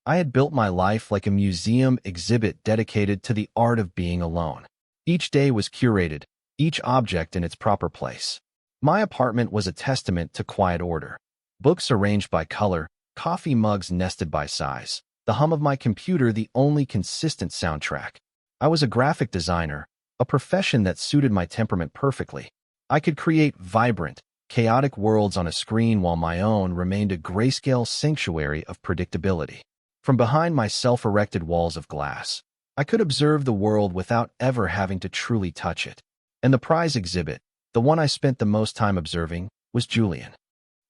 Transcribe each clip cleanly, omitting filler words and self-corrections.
I had built my life like a museum exhibit dedicated to the art of being alone. Each day was curated, each object in its proper place. My apartment was a testament to quiet order. Books arranged by color, coffee mugs nested by size, the hum of my computer the only consistent soundtrack. I was a graphic designer, a profession that suited my temperament perfectly. I could create vibrant, chaotic worlds on a screen while my own remained a grayscale sanctuary of predictability. From behind my self-erected walls of glass, I could observe the world without ever having to truly touch it. And the prize exhibit, the one I spent the most time observing, was Julian.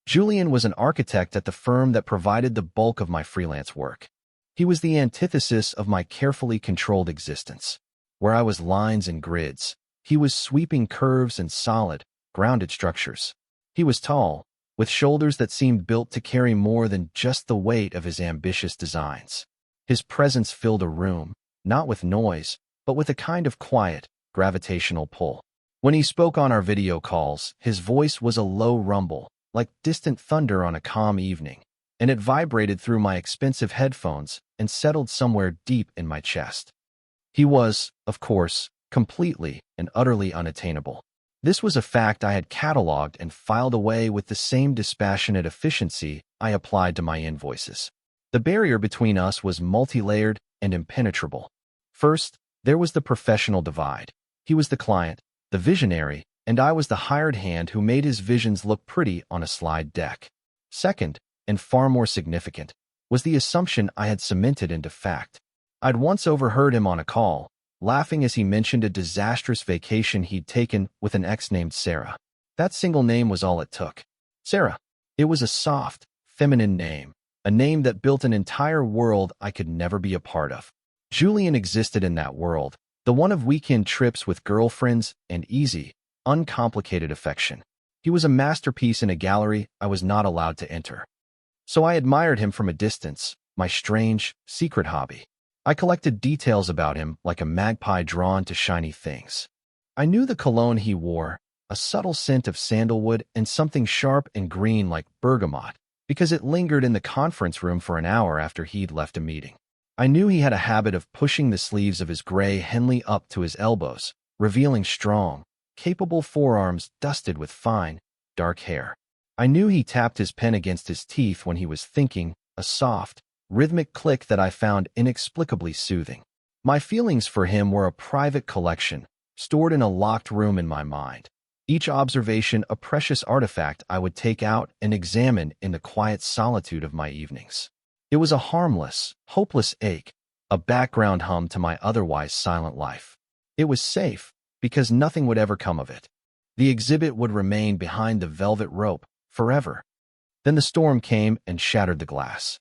Julian was an architect at the firm that provided the bulk of my freelance work. He was the antithesis of my carefully controlled existence. Where I was lines and grids, he was sweeping curves and solid, grounded structures. He was tall, with shoulders that seemed built to carry more than just the weight of his ambitious designs. His presence filled a room, not with noise, but with a kind of quiet, gravitational pull. When he spoke on our video calls, his voice was a low rumble, like distant thunder on a calm evening, and it vibrated through my expensive headphones and settled somewhere deep in my chest. He was, of course, completely and utterly unattainable. This was a fact I had cataloged and filed away with the same dispassionate efficiency I applied to my invoices. The barrier between us was multi-layered and impenetrable. First, there was the professional divide. He was the client, the visionary, and I was the hired hand who made his visions look pretty on a slide deck. Second, and far more significant, was the assumption I had cemented into fact. I'd once overheard him on a call, laughing as he mentioned a disastrous vacation he'd taken with an ex named Sarah. That single name was all it took. Sarah. It was a soft, feminine name, a name that built an entire world I could never be a part of. Julian existed in that world, the one of weekend trips with girlfriends and easy, uncomplicated affection. He was a masterpiece in a gallery I was not allowed to enter. So I admired him from a distance, my strange, secret hobby. I collected details about him like a magpie drawn to shiny things. I knew the cologne he wore, a subtle scent of sandalwood and something sharp and green like bergamot, because it lingered in the conference room for an hour after he'd left a meeting. I knew he had a habit of pushing the sleeves of his gray Henley up to his elbows, revealing strong, capable forearms dusted with fine, dark hair. I knew he tapped his pen against his teeth when he was thinking, a soft, rhythmic click that I found inexplicably soothing. My feelings for him were a private collection, stored in a locked room in my mind. Each observation a precious artifact I would take out and examine in the quiet solitude of my evenings. It was a harmless, hopeless ache, a background hum to my otherwise silent life. It was safe, because nothing would ever come of it. The exhibit would remain behind the velvet rope, forever. Then the storm came and shattered the glass.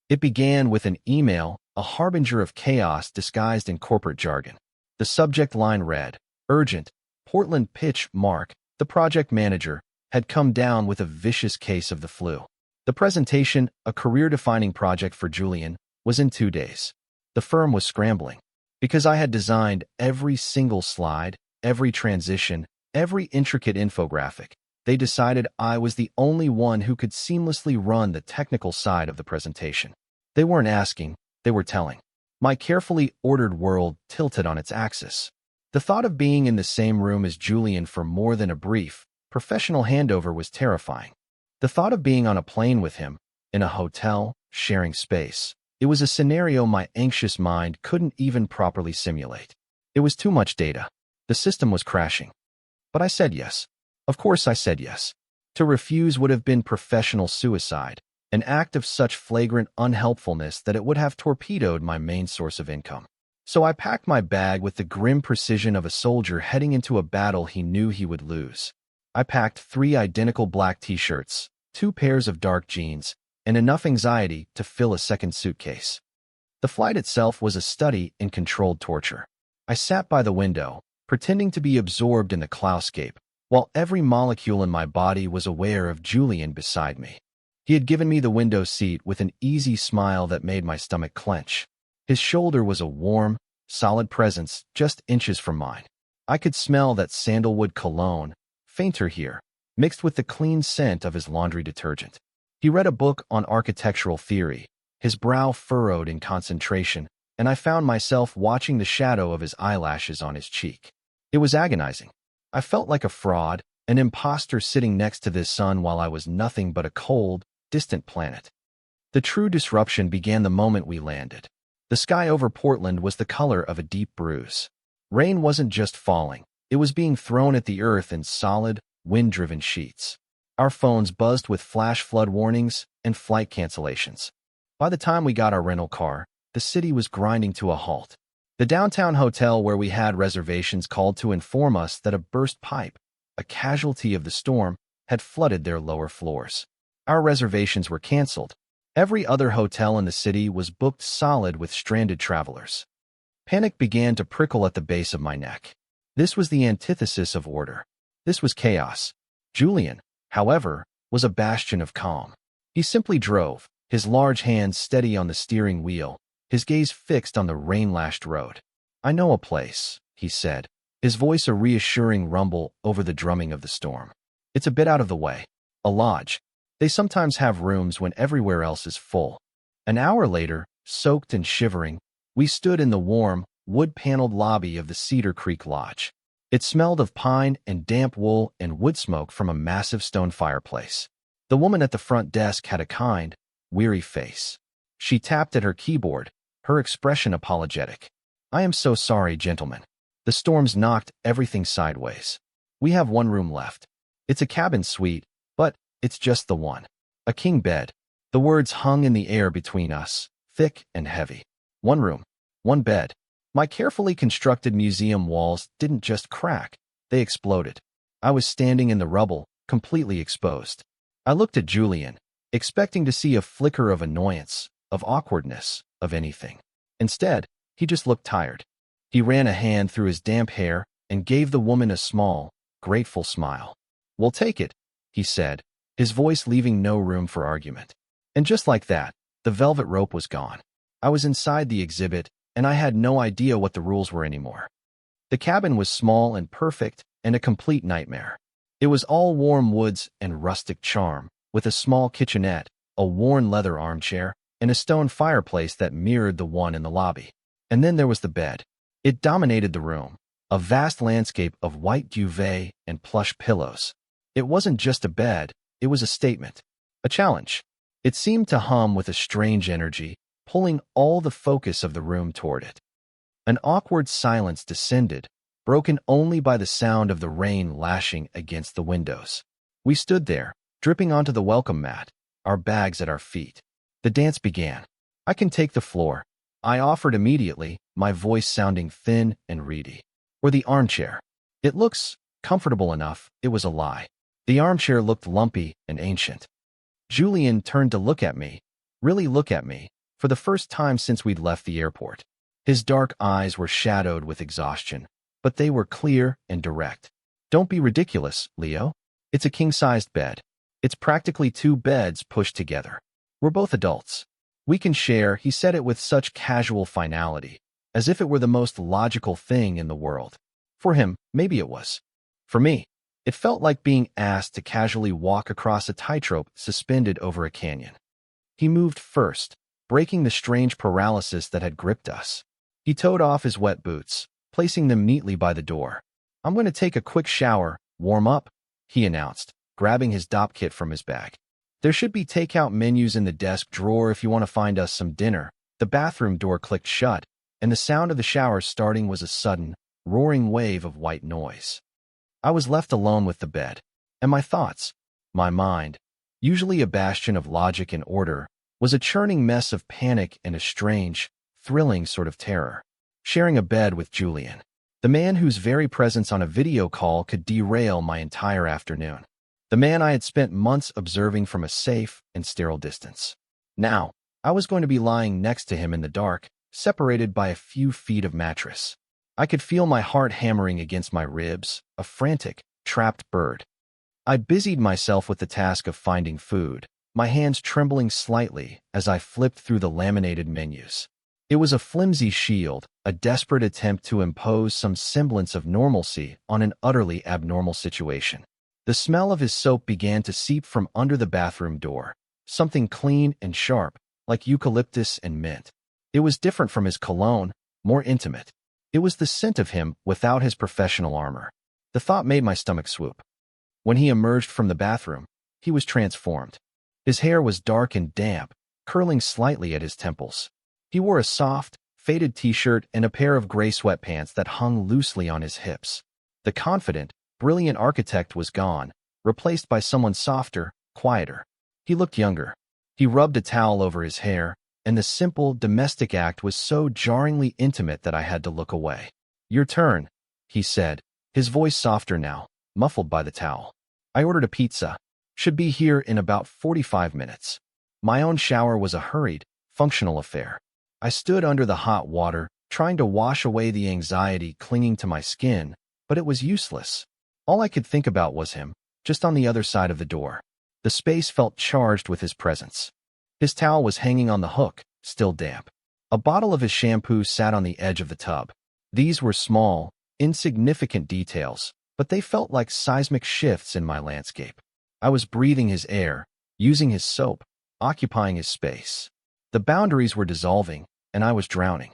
It began with an email, a harbinger of chaos disguised in corporate jargon. The subject line read, "Urgent, Portland pitch Mark, the project manager, had come down with a vicious case of the flu." The presentation, a career-defining project for Julian, was in 2 days. The firm was scrambling. Because I had designed every single slide, every transition, every intricate infographic, they decided I was the only one who could seamlessly run the technical side of the presentation. They weren't asking, they were telling. My carefully ordered world tilted on its axis. The thought of being in the same room as Julian for more than a brief, professional handover was terrifying. The thought of being on a plane with him, in a hotel, sharing space, it was a scenario my anxious mind couldn't even properly simulate. It was too much data. The system was crashing. But I said yes. Of course I said yes. To refuse would have been professional suicide, an act of such flagrant unhelpfulness that it would have torpedoed my main source of income. So I packed my bag with the grim precision of a soldier heading into a battle he knew he would lose. I packed 3 identical black t-shirts, 2 pairs of dark jeans, and enough anxiety to fill a second suitcase. The flight itself was a study in controlled torture. I sat by the window, pretending to be absorbed in the cloudscape, while every molecule in my body was aware of Julian beside me. He had given me the window seat with an easy smile that made my stomach clench. His shoulder was a warm, solid presence just inches from mine. I could smell that sandalwood cologne, fainter here, mixed with the clean scent of his laundry detergent. He read a book on architectural theory, his brow furrowed in concentration, and I found myself watching the shadow of his eyelashes on his cheek. It was agonizing. I felt like a fraud, an imposter sitting next to this sun while I was nothing but a cold, distant planet. The true disruption began the moment we landed. The sky over Portland was the color of a deep bruise. Rain wasn't just falling, it was being thrown at the earth in solid, wind-driven sheets. Our phones buzzed with flash flood warnings and flight cancellations. By the time we got our rental car, the city was grinding to a halt. The downtown hotel where we had reservations called to inform us that a burst pipe, a casualty of the storm, had flooded their lower floors. Our reservations were canceled. Every other hotel in the city was booked solid with stranded travelers. Panic began to prickle at the base of my neck. This was the antithesis of order. This was chaos. Julian, however, was a bastion of calm. He simply drove, his large hands steady on the steering wheel, his gaze fixed on the rain-lashed road. "I know a place," he said, his voice a reassuring rumble over the drumming of the storm. "It's a bit out of the way. A lodge. They sometimes have rooms when everywhere else is full." An hour later, soaked and shivering, we stood in the warm, wood-paneled lobby of the Cedar Creek Lodge. It smelled of pine and damp wool and wood smoke from a massive stone fireplace. The woman at the front desk had a kind, weary face. She tapped at her keyboard, her expression apologetic. "I am so sorry, gentlemen. The storms knocked everything sideways. We have one room left. It's a cabin suite, but it's just the one. A king bed." The words hung in the air between us, thick and heavy. One room, one bed. My carefully constructed museum walls didn't just crack, they exploded. I was standing in the rubble, completely exposed. I looked at Julian, expecting to see a flicker of annoyance, of awkwardness, of anything. Instead, he just looked tired. He ran a hand through his damp hair and gave the woman a small, grateful smile. "We'll take it," he said, his voice leaving no room for argument. And just like that, the velvet rope was gone. I was inside the exhibit, and I had no idea what the rules were anymore. The cabin was small and perfect, and a complete nightmare. It was all warm woods and rustic charm, with a small kitchenette, a worn leather armchair, and a stone fireplace that mirrored the one in the lobby. And then there was the bed. It dominated the room, a vast landscape of white duvet and plush pillows. It wasn't just a bed, it was a statement, a challenge. It seemed to hum with a strange energy, pulling all the focus of the room toward it. An awkward silence descended, broken only by the sound of the rain lashing against the windows. We stood there, dripping onto the welcome mat, our bags at our feet. The dance began. "I can take the floor," I offered immediately, my voice sounding thin and reedy. "Or the armchair. It looks comfortable enough." It was a lie. The armchair looked lumpy and ancient. Julian turned to look at me, really look at me, for the first time since we'd left the airport. His dark eyes were shadowed with exhaustion, but they were clear and direct. "Don't be ridiculous, Leo. It's a king-sized bed. It's practically two beds pushed together. We're both adults. We can share." He said it with such casual finality, as if it were the most logical thing in the world. For him, maybe it was. For me, it felt like being asked to casually walk across a tightrope suspended over a canyon. He moved first, breaking the strange paralysis that had gripped us. He toed off his wet boots, placing them neatly by the door. "I'm going to take a quick shower, warm up," he announced, grabbing his dop kit from his bag. "There should be takeout menus in the desk drawer if you want to find us some dinner." The bathroom door clicked shut, and the sound of the shower starting was a sudden, roaring wave of white noise. I was left alone with the bed, and my thoughts, my mind, usually a bastion of logic and order, was a churning mess of panic and a strange, thrilling sort of terror. Sharing a bed with Julian, the man whose very presence on a video call could derail my entire afternoon. The man I had spent months observing from a safe and sterile distance. Now, I was going to be lying next to him in the dark, separated by a few feet of mattress. I could feel my heart hammering against my ribs, a frantic, trapped bird. I busied myself with the task of finding food, my hands trembling slightly as I flipped through the laminated menus. It was a flimsy shield, a desperate attempt to impose some semblance of normalcy on an utterly abnormal situation. The smell of his soap began to seep from under the bathroom door, something clean and sharp, like eucalyptus and mint. It was different from his cologne, more intimate. It was the scent of him without his professional armor. The thought made my stomach swoop. When he emerged from the bathroom, he was transformed. His hair was dark and damp, curling slightly at his temples. He wore a soft, faded t-shirt and a pair of gray sweatpants that hung loosely on his hips. The confident, brilliant architect was gone, replaced by someone softer, quieter. He looked younger. He rubbed a towel over his hair, and the simple, domestic act was so jarringly intimate that I had to look away. "Your turn," he said, his voice softer now, muffled by the towel. "I ordered a pizza. Should be here in about 45 minutes. My own shower was a hurried, functional affair. I stood under the hot water, trying to wash away the anxiety clinging to my skin, but it was useless. All I could think about was him, just on the other side of the door. The space felt charged with his presence. His towel was hanging on the hook, still damp. A bottle of his shampoo sat on the edge of the tub. These were small, insignificant details, but they felt like seismic shifts in my landscape. I was breathing his air, using his soap, occupying his space. The boundaries were dissolving, and I was drowning.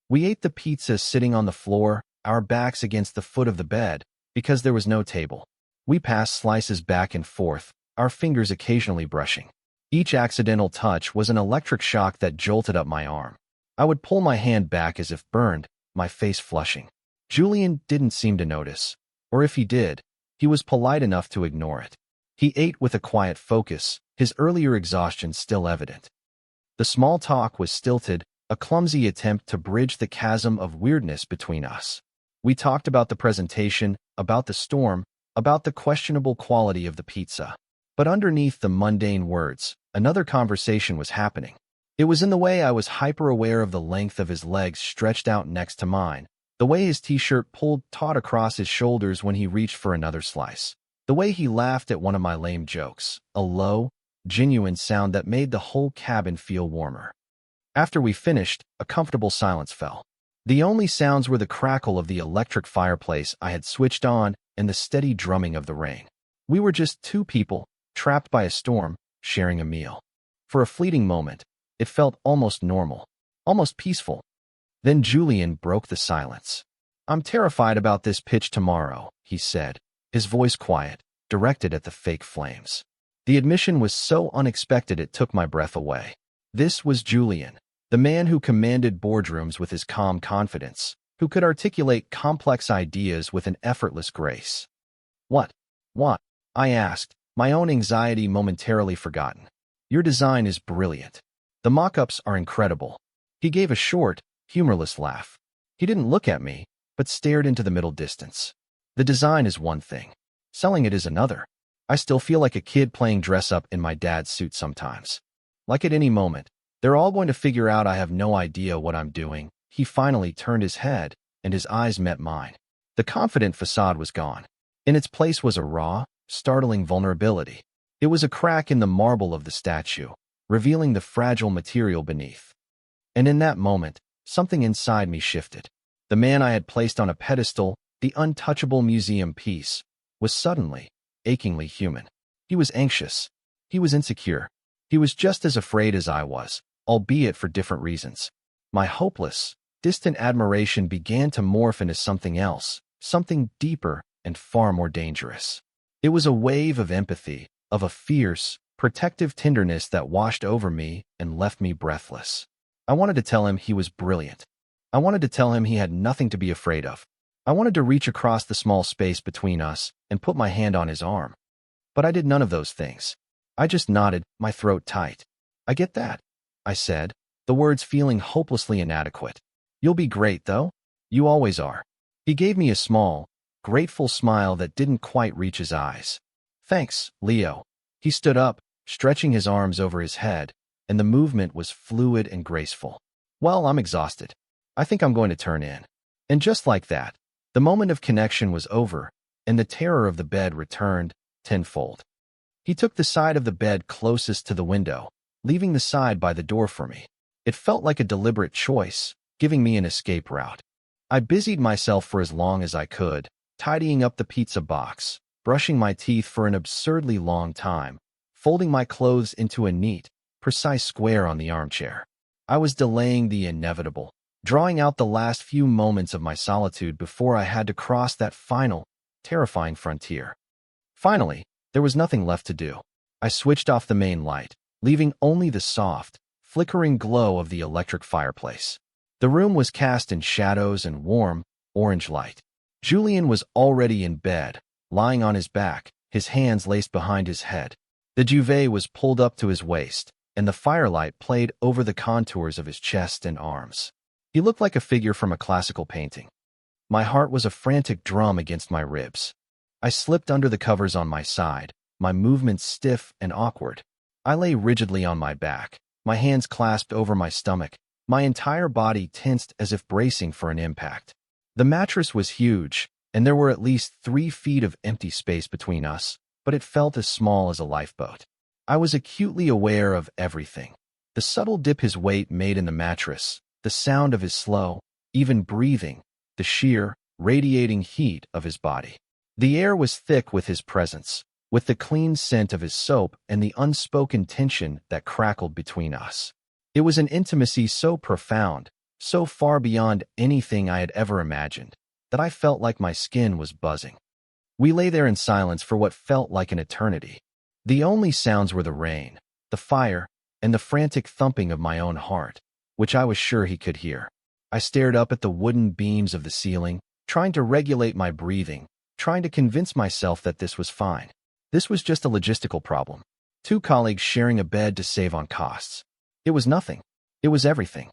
We ate the pizza sitting on the floor, our backs against the foot of the bed, because there was no table. We passed slices back and forth, our fingers occasionally brushing. Each accidental touch was an electric shock that jolted up my arm. I would pull my hand back as if burned, my face flushing. Julian didn't seem to notice, or if he did, he was polite enough to ignore it. He ate with a quiet focus, his earlier exhaustion still evident. The small talk was stilted, a clumsy attempt to bridge the chasm of weirdness between us. We talked about the presentation, about the storm, about the questionable quality of the pizza. But underneath the mundane words, another conversation was happening. It was in the way I was hyper-aware of the length of his legs stretched out next to mine, the way his t-shirt pulled taut across his shoulders when he reached for another slice, the way he laughed at one of my lame jokes, a low, genuine sound that made the whole cabin feel warmer. After we finished, a comfortable silence fell. The only sounds were the crackle of the electric fireplace I had switched on and the steady drumming of the rain. We were just two people, trapped by a storm, sharing a meal. For a fleeting moment, it felt almost normal, almost peaceful. Then Julian broke the silence. "I'm terrified about this pitch tomorrow," he said, his voice quiet, directed at the fake flames. The admission was so unexpected it took my breath away. This was Julian, the man who commanded boardrooms with his calm confidence, who could articulate complex ideas with an effortless grace. What? I asked, my own anxiety momentarily forgotten. "Your design is brilliant. The mock-ups are incredible." He gave a short, humorless laugh. He didn't look at me, but stared into the middle distance. "The design is one thing. Selling it is another. I still feel like a kid playing dress-up in my dad's suit sometimes. Like at any moment, they're all going to figure out I have no idea what I'm doing." He finally turned his head, and his eyes met mine. The confident facade was gone. In its place was a raw, startling vulnerability. It was a crack in the marble of the statue, revealing the fragile material beneath. And in that moment, something inside me shifted. The man I had placed on a pedestal, the untouchable museum piece, was suddenly, achingly human. He was anxious. He was insecure. He was just as afraid as I was, albeit for different reasons. My hopeless, distant admiration began to morph into something else, something deeper and far more dangerous. It was a wave of empathy, of a fierce, protective tenderness that washed over me and left me breathless. I wanted to tell him he was brilliant. I wanted to tell him he had nothing to be afraid of. I wanted to reach across the small space between us and put my hand on his arm. But I did none of those things. I just nodded, my throat tight. "I get that," I said, the words feeling hopelessly inadequate. "You'll be great, though. You always are." He gave me a small, grateful smile that didn't quite reach his eyes. "Thanks, Leo." He stood up, stretching his arms over his head, and the movement was fluid and graceful. "Well, I'm exhausted. I think I'm going to turn in." And just like that, the moment of connection was over, and the terror of the bed returned, tenfold. He took the side of the bed closest to the window, leaving the side by the door for me. It felt like a deliberate choice, giving me an escape route. I busied myself for as long as I could, tidying up the pizza box, brushing my teeth for an absurdly long time, folding my clothes into a neat, precise square on the armchair. I was delaying the inevitable, drawing out the last few moments of my solitude before I had to cross that final, terrifying frontier. Finally, there was nothing left to do. I switched off the main light, leaving only the soft, flickering glow of the electric fireplace. The room was cast in shadows and warm, orange light. Julian was already in bed, lying on his back, his hands laced behind his head. The duvet was pulled up to his waist, and the firelight played over the contours of his chest and arms. He looked like a figure from a classical painting. My heart was a frantic drum against my ribs. I slipped under the covers on my side, my movements stiff and awkward. I lay rigidly on my back, my hands clasped over my stomach, my entire body tensed as if bracing for an impact. The mattress was huge, and there were at least 3 feet of empty space between us, but it felt as small as a lifeboat. I was acutely aware of everything. The subtle dip his weight made in the mattress, the sound of his slow, even breathing, the sheer, radiating heat of his body. The air was thick with his presence, with the clean scent of his soap and the unspoken tension that crackled between us. It was an intimacy so profound, so far beyond anything I had ever imagined, that I felt like my skin was buzzing. We lay there in silence for what felt like an eternity. The only sounds were the rain, the fire, and the frantic thumping of my own heart, which I was sure he could hear. I stared up at the wooden beams of the ceiling, trying to regulate my breathing, trying to convince myself that this was fine. This was just a logistical problem. 2 colleagues sharing a bed to save on costs. It was nothing. It was everything.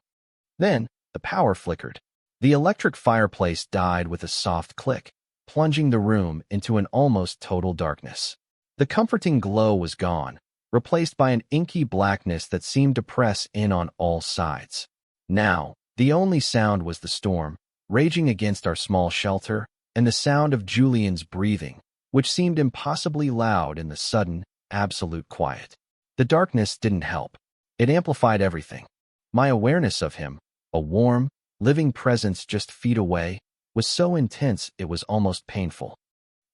Then, the power flickered. The electric fireplace died with a soft click, plunging the room into an almost total darkness. The comforting glow was gone, replaced by an inky blackness that seemed to press in on all sides. Now, the only sound was the storm, raging against our small shelter, and the sound of Julian's breathing, which seemed impossibly loud in the sudden, absolute quiet. The darkness didn't help. It amplified everything. My awareness of him, a warm, living presence just feet away, was so intense it was almost painful.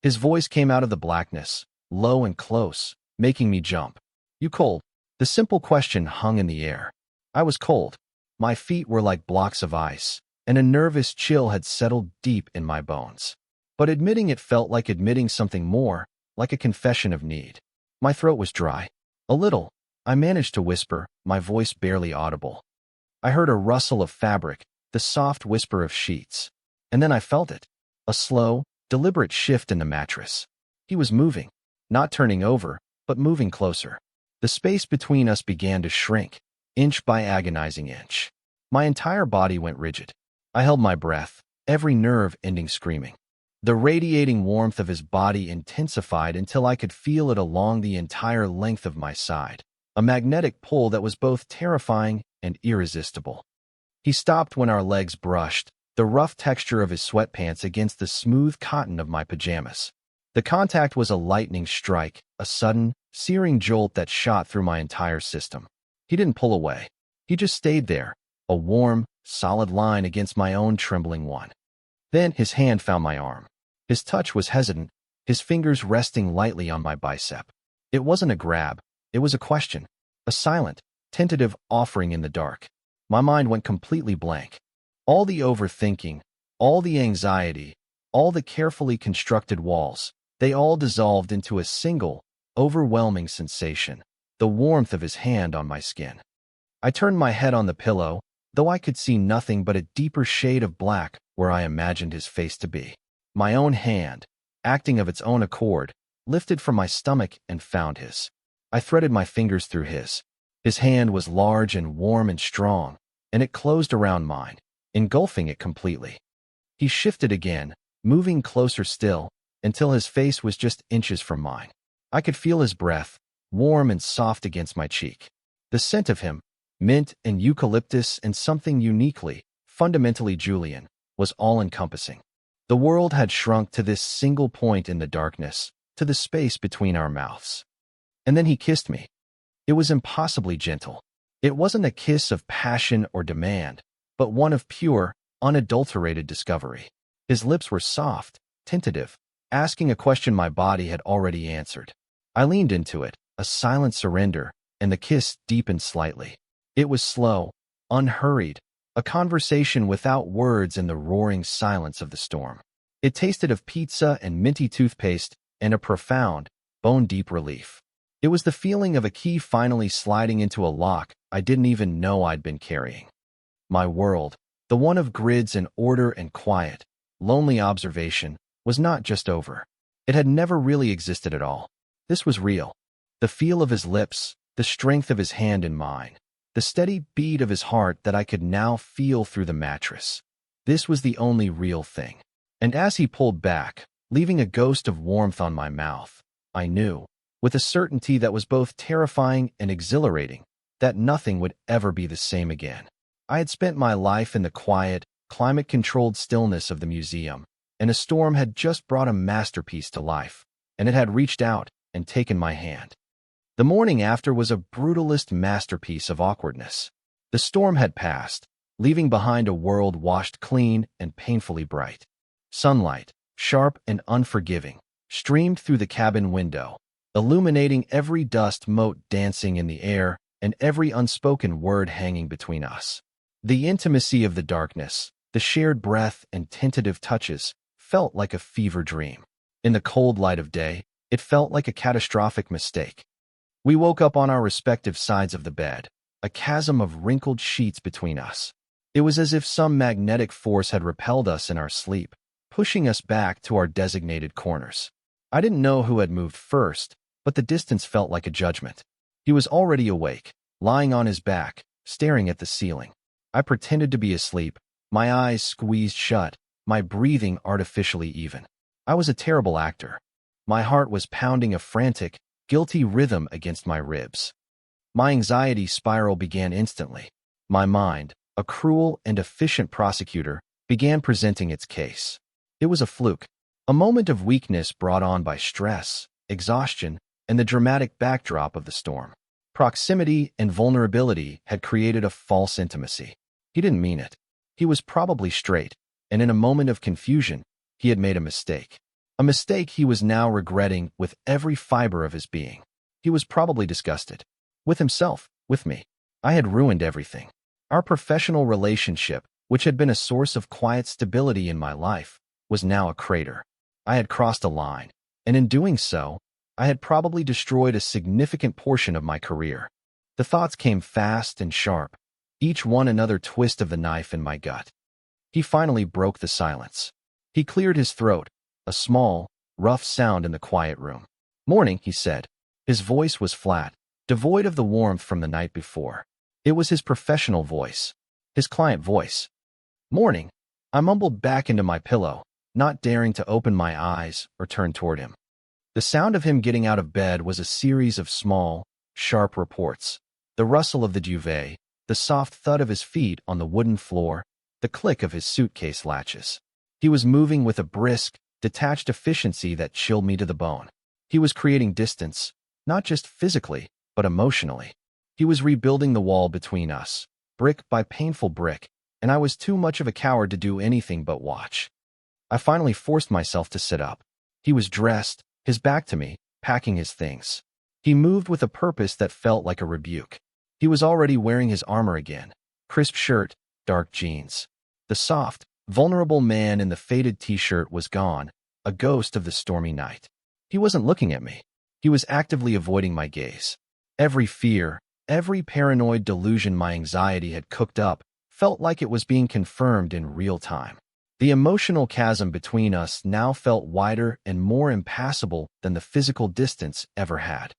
His voice came out of the blackness, low and close, making me jump. "You cold?" The simple question hung in the air. I was cold. My feet were like blocks of ice, and a nervous chill had settled deep in my bones. But admitting it felt like admitting something more, like a confession of need. My throat was dry. A little. I managed to whisper, my voice barely audible. I heard a rustle of fabric, the soft whisper of sheets. And then I felt it. A slow, deliberate shift in the mattress. He was moving. Not turning over, but moving closer. The space between us began to shrink, inch by agonizing inch. My entire body went rigid. I held my breath, every nerve ending screaming. The radiating warmth of his body intensified until I could feel it along the entire length of my side, a magnetic pull that was both terrifying and irresistible. He stopped when our legs brushed, the rough texture of his sweatpants against the smooth cotton of my pajamas. The contact was a lightning strike, a sudden, searing jolt that shot through my entire system. He didn't pull away. He just stayed there, a warm, solid line against my own trembling one. Then his hand found my arm. His touch was hesitant, his fingers resting lightly on my bicep. It wasn't a grab, it was a question, a silent, tentative offering in the dark. My mind went completely blank. All the overthinking, all the anxiety, all the carefully constructed walls, they all dissolved into a single, overwhelming sensation, the warmth of his hand on my skin. I turned my head on the pillow, though I could see nothing but a deeper shade of black where I imagined his face to be. My own hand, acting of its own accord, lifted from my stomach and found his. I threaded my fingers through his. His hand was large and warm and strong, and it closed around mine, engulfing it completely. He shifted again, moving closer still, until his face was just inches from mine. I could feel his breath, warm and soft against my cheek. The scent of him, mint and eucalyptus and something uniquely, fundamentally Julian, was all-encompassing. The world had shrunk to this single point in the darkness, to the space between our mouths. And then he kissed me. It was impossibly gentle. It wasn't a kiss of passion or demand, but one of pure, unadulterated discovery. His lips were soft, tentative, asking a question my body had already answered. I leaned into it, a silent surrender, and the kiss deepened slightly. It was slow, unhurried, a conversation without words in the roaring silence of the storm. It tasted of pizza and minty toothpaste and a profound, bone-deep relief. It was the feeling of a key finally sliding into a lock I didn't even know I'd been carrying. My world, the one of grids and order and quiet, lonely observation, was not just over. It had never really existed at all. This was real. The feel of his lips, the strength of his hand in mine, the steady beat of his heart that I could now feel through the mattress. This was the only real thing. And as he pulled back, leaving a ghost of warmth on my mouth, I knew, with a certainty that was both terrifying and exhilarating, that nothing would ever be the same again. I had spent my life in the quiet, climate-controlled stillness of the museum, and a storm had just brought a masterpiece to life, and it had reached out and taken my hand. The morning after was a brutalist masterpiece of awkwardness. The storm had passed, leaving behind a world washed clean and painfully bright. Sunlight, sharp and unforgiving, streamed through the cabin window, illuminating every dust mote dancing in the air and every unspoken word hanging between us. The intimacy of the darkness, the shared breath and tentative touches, felt like a fever dream. In the cold light of day, it felt like a catastrophic mistake. We woke up on our respective sides of the bed, a chasm of wrinkled sheets between us. It was as if some magnetic force had repelled us in our sleep, pushing us back to our designated corners. I didn't know who had moved first, but the distance felt like a judgment. He was already awake, lying on his back, staring at the ceiling. I pretended to be asleep, my eyes squeezed shut, my breathing artificially even. I was a terrible actor. My heart was pounding a frantic, guilty rhythm against my ribs. My anxiety spiral began instantly. My mind, a cruel and efficient prosecutor, began presenting its case. It was a fluke, a moment of weakness brought on by stress, exhaustion, and the dramatic backdrop of the storm. Proximity and vulnerability had created a false intimacy. He didn't mean it. He was probably straight, and in a moment of confusion, he had made a mistake. A mistake he was now regretting with every fiber of his being. He was probably disgusted. With himself, with me. I had ruined everything. Our professional relationship, which had been a source of quiet stability in my life, was now a crater. I had crossed a line, and in doing so, I had probably destroyed a significant portion of my career. The thoughts came fast and sharp, each one another twist of the knife in my gut. He finally broke the silence. He cleared his throat, a small, rough sound in the quiet room. "Morning," he said. His voice was flat, devoid of the warmth from the night before. It was his professional voice, his client voice. "Morning." I mumbled back into my pillow, not daring to open my eyes or turn toward him. The sound of him getting out of bed was a series of small, sharp reports. The rustle of the duvet, the soft thud of his feet on the wooden floor, the click of his suitcase latches. He was moving with a brisk, detached efficiency that chilled me to the bone. He was creating distance, not just physically, but emotionally. He was rebuilding the wall between us, brick by painful brick, and I was too much of a coward to do anything but watch. I finally forced myself to sit up. He was dressed, his back to me, packing his things. He moved with a purpose that felt like a rebuke. He was already wearing his armor again, crisp shirt, dark jeans. The soft, vulnerable man in the faded t-shirt was gone, a ghost of the stormy night. He wasn't looking at me. He was actively avoiding my gaze. Every fear, every paranoid delusion my anxiety had cooked up felt like it was being confirmed in real time. The emotional chasm between us now felt wider and more impassable than the physical distance ever had.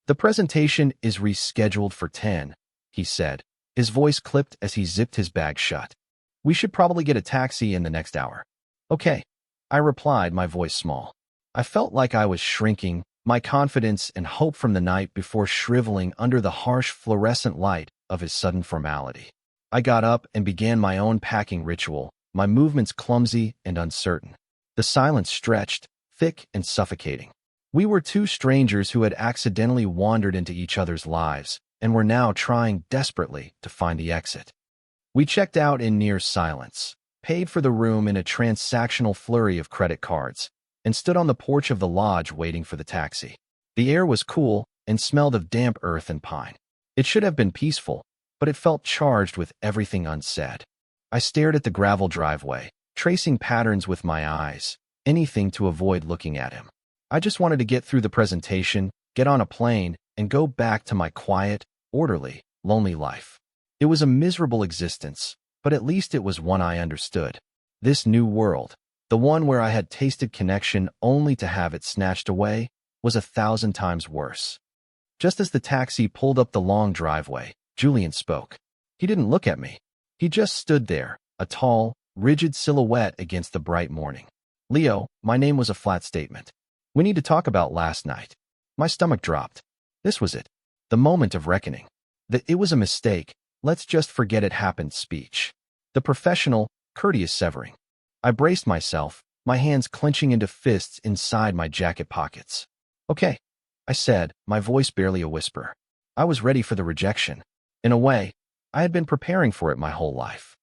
"The presentation is rescheduled for 10, he said, his voice clipped as he zipped his bag shut. "We should probably get a taxi in the next hour." "Okay," I replied, my voice small. I felt like I was shrinking, my confidence and hope from the night before shriveling under the harsh fluorescent light of his sudden formality. I got up and began my own packing ritual, my movements clumsy and uncertain. The silence stretched, thick and suffocating. We were two strangers who had accidentally wandered into each other's lives and were now trying desperately to find the exit. We checked out in near silence, paid for the room in a transactional flurry of credit cards, and stood on the porch of the lodge waiting for the taxi. The air was cool, and smelled of damp earth and pine. It should have been peaceful, but it felt charged with everything unsaid. I stared at the gravel driveway, tracing patterns with my eyes, anything to avoid looking at him. I just wanted to get through the presentation, get on a plane, and go back to my quiet, orderly, lonely life. It was a miserable existence, but at least it was one I understood. This new world, the one where I had tasted connection only to have it snatched away, was 1,000 times worse. Just as the taxi pulled up the long driveway, Julian spoke. He didn't look at me. He just stood there, a tall, rigid silhouette against the bright morning. Leo, my name was a flat statement. We need to talk about last night. My stomach dropped. This was it. The moment of reckoning. It was a mistake. Let's just forget it happened speech. The professional, courteous severing. I braced myself, my hands clenching into fists inside my jacket pockets. Okay, I said, my voice barely a whisper. I was ready for the rejection. In a way, I had been preparing for it my whole life.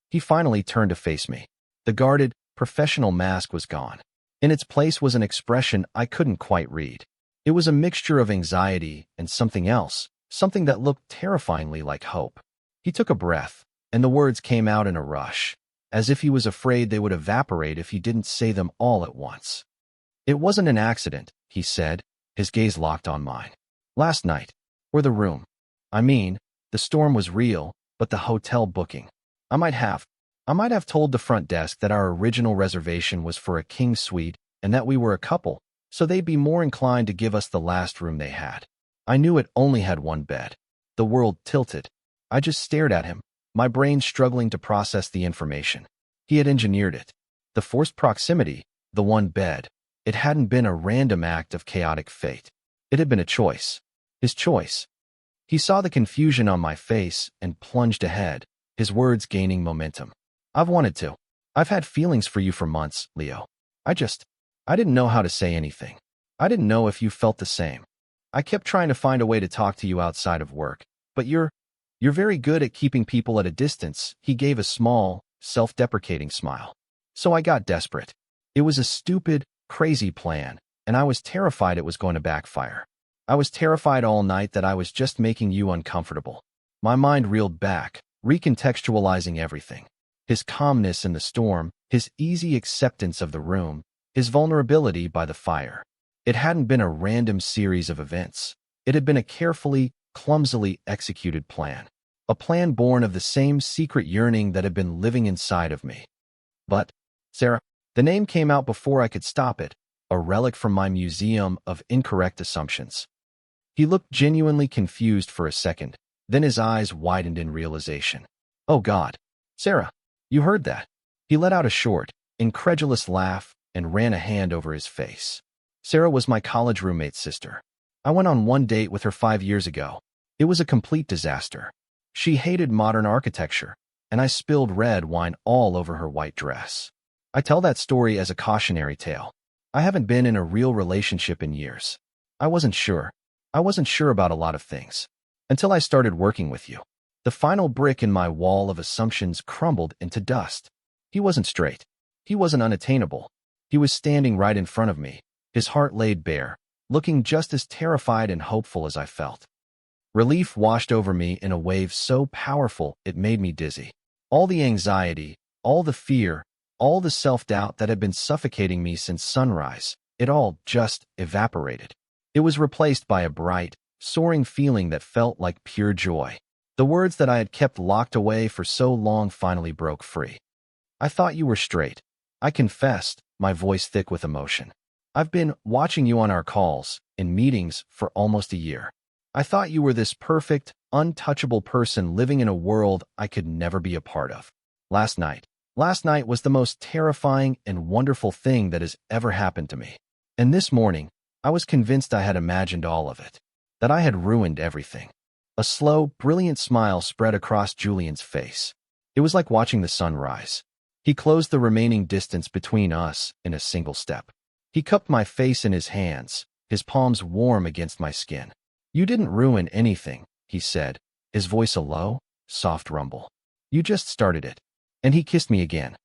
He finally turned to face me. The guarded, professional mask was gone. In its place was an expression I couldn't quite read. It was a mixture of anxiety and something else, something that looked terrifyingly like hope. He took a breath, and the words came out in a rush, as if he was afraid they would evaporate if he didn't say them all at once. It wasn't an accident, he said, his gaze locked on mine. Last night, or the room. I mean, the storm was real, but the hotel booking. I might have told the front desk that our original reservation was for a king suite and that we were a couple, so they'd be more inclined to give us the last room they had. I knew it only had one bed. The world tilted. I just stared at him, my brain struggling to process the information. He had engineered it. The forced proximity, the one bed. It hadn't been a random act of chaotic fate. It had been a choice. His choice. He saw the confusion on my face and plunged ahead, his words gaining momentum. I've wanted to. I've had feelings for you for months, Leo. I didn't know how to say anything. I didn't know if you felt the same. I kept trying to find a way to talk to you outside of work, but you're very good at keeping people at a distance. He gave a small, self-deprecating smile. So I got desperate. It was a stupid, crazy plan, and I was terrified it was going to backfire. I was terrified all night that I was just making you uncomfortable. My mind reeled back, recontextualizing everything. His calmness in the storm, his easy acceptance of the room, his vulnerability by the fire. It hadn't been a random series of events. It had been a carefully, clumsily executed plan. A plan born of the same secret yearning that had been living inside of me. But, Sarah, the name came out before I could stop it, a relic from my museum of incorrect assumptions. He looked genuinely confused for a second, then his eyes widened in realization. Oh God, Sarah, you heard that? He let out a short, incredulous laugh and ran a hand over his face. Sarah was my college roommate's sister. I went on one date with her 5 years ago. It was a complete disaster. She hated modern architecture, and I spilled red wine all over her white dress. I tell that story as a cautionary tale. I haven't been in a real relationship in years. I wasn't sure. I wasn't sure about a lot of things. Until I started working with you. The final brick in my wall of assumptions crumbled into dust. He wasn't straight. He wasn't unattainable. He was standing right in front of me, his heart laid bare, looking just as terrified and hopeful as I felt. Relief washed over me in a wave so powerful it made me dizzy. All the anxiety, all the fear, all the self-doubt that had been suffocating me since sunrise, it all just evaporated. It was replaced by a bright, soaring feeling that felt like pure joy. The words that I had kept locked away for so long finally broke free. I thought you were straight. I confessed, my voice thick with emotion. I've been watching you on our calls, in meetings, for almost a year. I thought you were this perfect, untouchable person living in a world I could never be a part of. Last night was the most terrifying and wonderful thing that has ever happened to me. And this morning, I was convinced I had imagined all of it, that I had ruined everything. A slow, brilliant smile spread across Julian's face. It was like watching the sun rise. He closed the remaining distance between us in a single step. He cupped my face in his hands, his palms warm against my skin. You didn't ruin anything, he said, his voice a low, soft rumble. You just started it. And he kissed me again.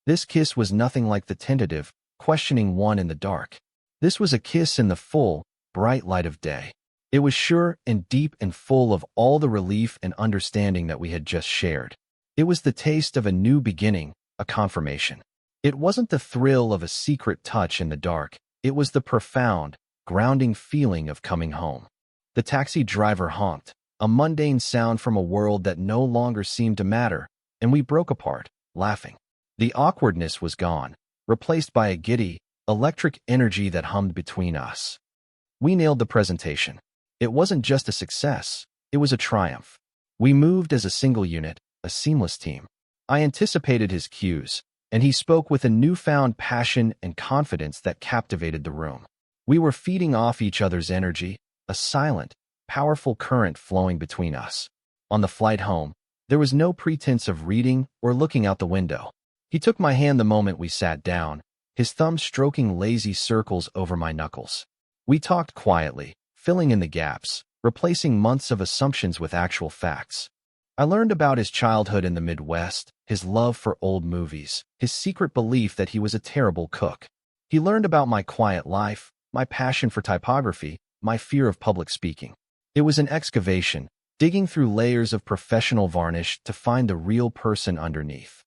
This kiss was nothing like the tentative, questioning one in the dark. This was a kiss in the full, bright light of day. It was sure and deep and full of all the relief and understanding that we had just shared. It was the taste of a new beginning, a confirmation. It wasn't the thrill of a secret touch in the dark. It was the profound, grounding feeling of coming home. The taxi driver honked, a mundane sound from a world that no longer seemed to matter, and we broke apart, laughing. The awkwardness was gone, replaced by a giddy, electric energy that hummed between us. We nailed the presentation. It wasn't just a success, it was a triumph. We moved as a single unit, a seamless team. I anticipated his cues, and he spoke with a newfound passion and confidence that captivated the room. We were feeding off each other's energy, a silent, powerful current flowing between us. On the flight home, there was no pretense of reading or looking out the window. He took my hand the moment we sat down, his thumb stroking lazy circles over my knuckles. We talked quietly, filling in the gaps, replacing months of assumptions with actual facts. I learned about his childhood in the Midwest, his love for old movies, his secret belief that he was a terrible cook. He learned about my quiet life, my passion for typography, my fear of public speaking. It was an excavation, digging through layers of professional varnish to find the real person underneath.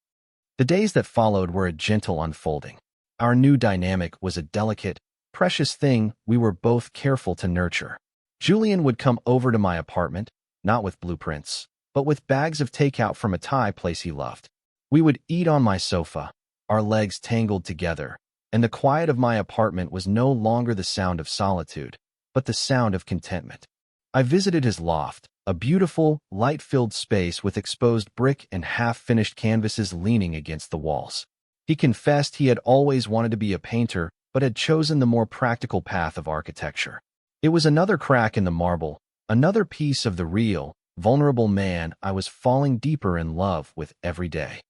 The days that followed were a gentle unfolding. Our new dynamic was a delicate, precious thing we were both careful to nurture. Julian would come over to my apartment, not with blueprints, but with bags of takeout from a Thai place he loved. We would eat on my sofa, our legs tangled together, and the quiet of my apartment was no longer the sound of solitude, but the sound of contentment. I visited his loft, a beautiful, light-filled space with exposed brick and half-finished canvases leaning against the walls. He confessed he had always wanted to be a painter, but had chosen the more practical path of architecture. It was another crack in the marble, another piece of the real, vulnerable man I was falling deeper in love with every day.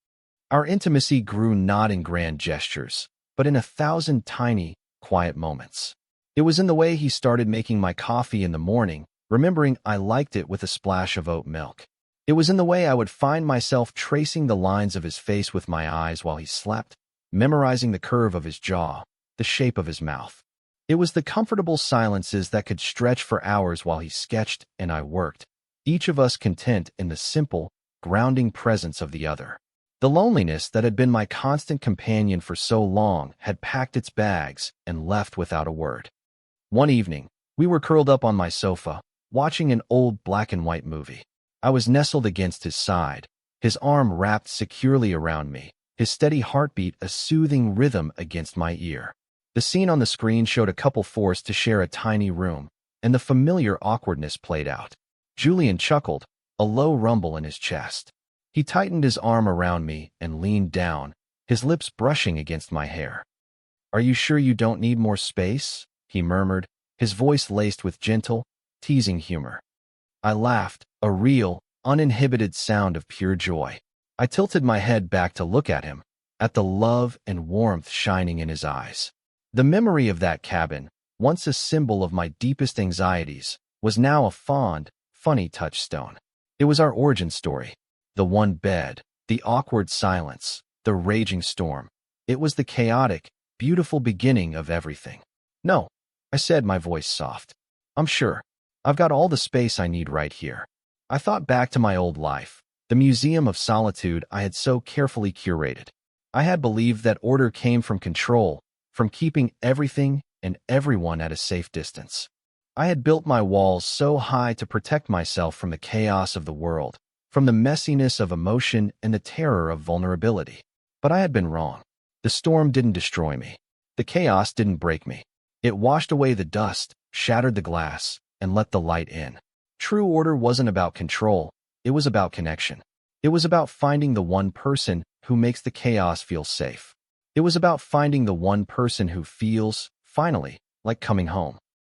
Our intimacy grew not in grand gestures, but in 1,000 tiny, quiet moments. It was in the way he started making my coffee in the morning, remembering I liked it with a splash of oat milk. It was in the way I would find myself tracing the lines of his face with my eyes while he slept, memorizing the curve of his jaw, the shape of his mouth. It was the comfortable silences that could stretch for hours while he sketched and I worked, each of us content in the simple, grounding presence of the other. The loneliness that had been my constant companion for so long had packed its bags and left without a word. One evening, we were curled up on my sofa, watching an old black-and-white movie. I was nestled against his side, his arm wrapped securely around me, his steady heartbeat a soothing rhythm against my ear. The scene on the screen showed a couple forced to share a tiny room, and the familiar awkwardness played out. Julian chuckled, a low rumble in his chest. He tightened his arm around me and leaned down, his lips brushing against my hair. "Are you sure you don't need more space?" he murmured, his voice laced with gentle, teasing humor. I laughed, a real, uninhibited sound of pure joy. I tilted my head back to look at him, at the love and warmth shining in his eyes. The memory of that cabin, once a symbol of my deepest anxieties, was now a fond, funny touchstone. It was our origin story. The one bed, the awkward silence, the raging storm. It was the chaotic, beautiful beginning of everything. "No," I said, my voice soft. "I'm sure. I've got all the space I need right here." I thought back to my old life, the museum of solitude I had so carefully curated. I had believed that order came from control, from keeping everything and everyone at a safe distance. I had built my walls so high to protect myself from the chaos of the world, from the messiness of emotion and the terror of vulnerability. But I had been wrong. The storm didn't destroy me. The chaos didn't break me. It washed away the dust, shattered the glass, and let the light in. True order wasn't about control. It was about connection. It was about finding the one person who makes the chaos feel safe. It was about finding the one person who feels, finally, like coming home.